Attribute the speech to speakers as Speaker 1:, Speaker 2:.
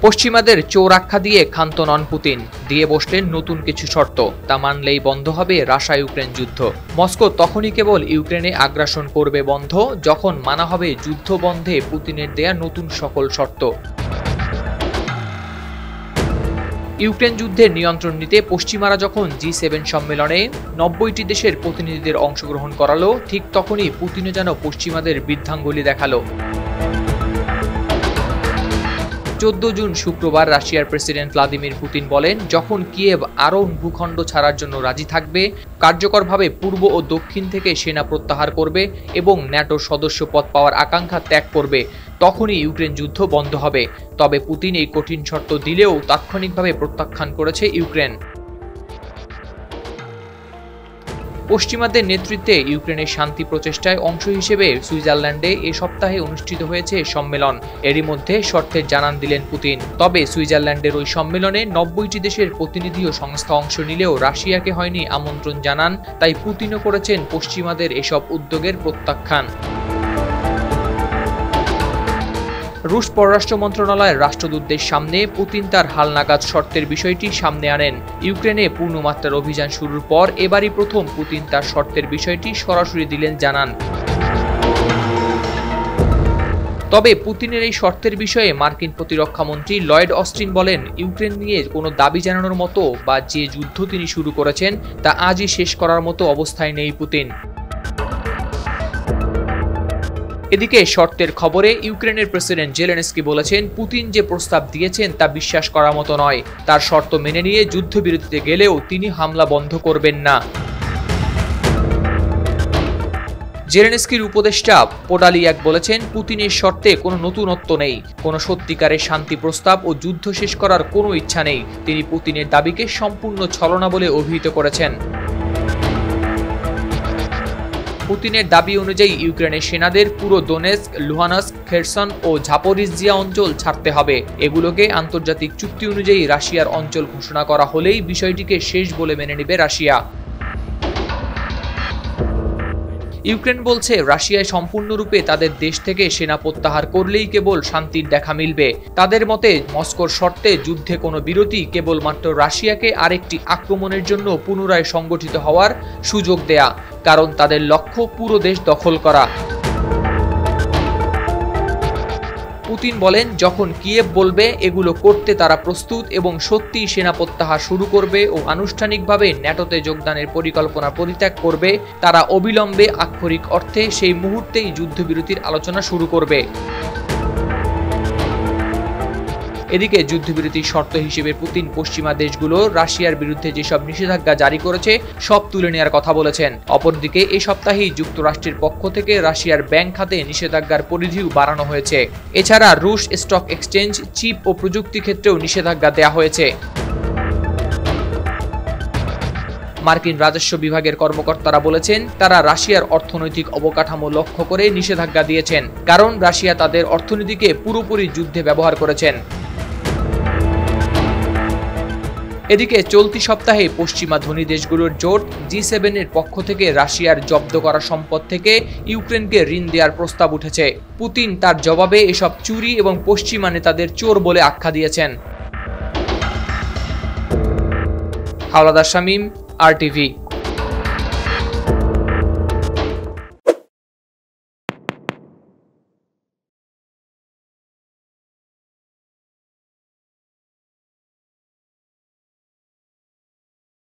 Speaker 1: পশ্চিমাদের চোর আখ্যা দিয়ে ক্ষান্ত নন পুতিন, দিয়ে বসলেন নতুন কিছু শর্ত। তা মানলেই বন্ধ হবে রাশিয়া ইউক্রেন যুদ্ধ। মস্কো তখনই কেবল ইউক্রেনে আগ্রাসন করবে বন্ধ, যখন মানা হবে যুদ্ধ বন্ধে পুতিনের দেয়া নতুন সকল শর্ত। ইউক্রেন যুদ্ধের নিয়ন্ত্রণ নিতে পশ্চিমারা যখন G7 সম্মেলনে 90টি দেশের প্রতিনিধিদের অংশগ্রহণ করালো, ঠিক তখনই পুতিনও যেন পশ্চিমাদের বৃদ্ধাঙ্গুলি দেখালো। 14 জুন শুক্রবার রাশিয়ার প্রেসিডেন্ট ভ্লাদিমির পুতিন বলেন, যখন কিয়েভ আরও ভূখণ্ড ছাড়ার জন্য রাজি থাকবে, কার্যকরভাবে পূর্ব ও দক্ষিণ থেকে সেনা প্রত্যাহার করবে এবং ন্যাটোর সদস্য পদ পাওয়ার আকাঙ্ক্ষা ত্যাগ করবে, তখনই ইউক্রেন যুদ্ধ বন্ধ হবে। তবে পুতিন এই কঠিন শর্ত দিলেও তাৎক্ষণিকভাবে প্রত্যাখ্যান করেছে ইউক্রেন। পশ্চিমাদের নেতৃত্বে ইউক্রেনের শান্তি প্রচেষ্টায় অংশ হিসেবে সুইজারল্যান্ডে এ সপ্তাহে অনুষ্ঠিত হয়েছে সম্মেলন। এরই মধ্যে শর্তের জানান দিলেন পুতিন। তবে সুইজারল্যান্ডের ওই সম্মেলনে 90টি দেশের প্রতিনিধি ও সংস্থা অংশ নিলেও রাশিয়াকে হয়নি আমন্ত্রণ জানান। তাই পুতিনও করেছেন পশ্চিমাদের এসব উদ্যোগের প্রত্যাখ্যান। রুশ পররাষ্ট্র মন্ত্রণালয়ের রাষ্ট্রদূতদের সামনে পুতিন তার হালনাগাদ শর্তের বিষয়টি সামনে আনেন। ইউক্রেনে পূর্ণমাত্রার অভিযান শুরুর পর এবারই প্রথম পুতিন তার শর্তের বিষয়টি সরাসরি দিলেন জানান। তবে পুতিনের এই শর্তের বিষয়ে মার্কিন প্রতিরক্ষামন্ত্রী লয়েড অস্টিন বলেন, ইউক্রেন নিয়ে কোনো দাবি জানানোর মতো বা যে যুদ্ধ তিনি শুরু করেছেন তা আজই শেষ করার মতো অবস্থায় নেই পুতিন। এদিকে শর্তের খবরে ইউক্রেনের প্রেসিডেন্ট জেলেনস্কি বলেছেন, পুতিন যে প্রস্তাব দিয়েছেন তা বিশ্বাস করার মতো নয়। তার শর্ত মেনে নিয়ে যুদ্ধবিরতিতে গেলেও তিনি হামলা বন্ধ করবেন না। জেলেনস্কির উপদেষ্টা পোডালিয়াক বলেছেন, পুতিনের শর্তে কোনো নতুনত্ব নেই, কোনো সত্যিকারের শান্তি প্রস্তাব ও যুদ্ধ শেষ করার কোনো ইচ্ছা নেই। তিনি পুতিনের দাবিকে সম্পূর্ণ ছলনা বলে অভিহিত করেছেন। পুতিনের দাবি অনুযায়ী ইউক্রেনের সেনাদের পুরো দোনেৎস্ক, লুহানস্ক, খেরসন ও জাপোরিজিয়া অঞ্চল ছাড়তে হবে। এগুলোকে আন্তর্জাতিক চুক্তি অনুযায়ী রাশিয়ার অঞ্চল ঘোষণা করা হলেই বিষয়টিকে শেষ বলে মেনে নেবে রাশিয়া। ইউক্রেন বলছে, রাশিয়ায় সম্পূর্ণরূপে তাদের দেশ থেকে সেনা প্রত্যাহার করলেই কেবল শান্তির দেখা মিলবে। তাদের মতে মস্কোর শর্তে যুদ্ধে কোনো বিরতি কেবলমাত্র রাশিয়াকে আরেকটি আক্রমণের জন্য পুনরায় সংগঠিত হওয়ার সুযোগ দেয়া, কারণ তাদের লক্ষ্য পুরো দেশ দখল করা। পুতিন বলেন, যখন কিয়েভ বলবে এগুলো করতে তারা প্রস্তুত এবং সত্যিই সেনা প্রত্যাহার শুরু করবে ও আনুষ্ঠানিকভাবে ন্যাটোতে যোগদানের পরিকল্পনা পরিত্যাগ করবে, তারা অবিলম্বে আক্ষরিক অর্থে সেই মুহূর্তেই যুদ্ধবিরতির আলোচনা শুরু করবে। এদিকে যুদ্ধবিরতির শর্ত হিসেবে পুতিন পশ্চিমা দেশগুলো রাশিয়ার বিরুদ্ধে যেসব নিষেধাজ্ঞা জারি করেছে সব তুলে নেওয়ার কথা বলেছেন। অপরদিকে এই সপ্তাহেই যুক্তরাষ্ট্রের পক্ষ থেকে রাশিয়ার ব্যাংক খাতে নিষেধাজ্ঞার পরিধিও বাড়ানো হয়েছে। এছাড়া রুশ স্টক এক্সচেঞ্জ, চিপ ও প্রযুক্তি ক্ষেত্রেও নিষেধাজ্ঞা দেওয়া হয়েছে। মার্কিন রাজস্ব বিভাগের কর্মকর্তারা বলেছেন, তারা রাশিয়ার অর্থনৈতিক অবকাঠামো লক্ষ্য করে নিষেধাজ্ঞা দিয়েছেন, কারণ রাশিয়া তাদের অর্থনীতিকে পুরোপুরি যুদ্ধে ব্যবহার করেছেন। এদিকে চলতি সপ্তাহে পশ্চিমা ধনী দেশগুলোর জোট G7 এর পক্ষ থেকে রাশিয়ার জব্দ করা সম্পদ থেকে ইউক্রেনকে ঋণ দেওয়ার প্রস্তাব উঠেছে। পুতিন তার জবাবে এসব চুরি এবং পশ্চিমা নেতাদের চোর বলে আখ্যা দিয়েছেন। হাওলাদার শামীম, RTV।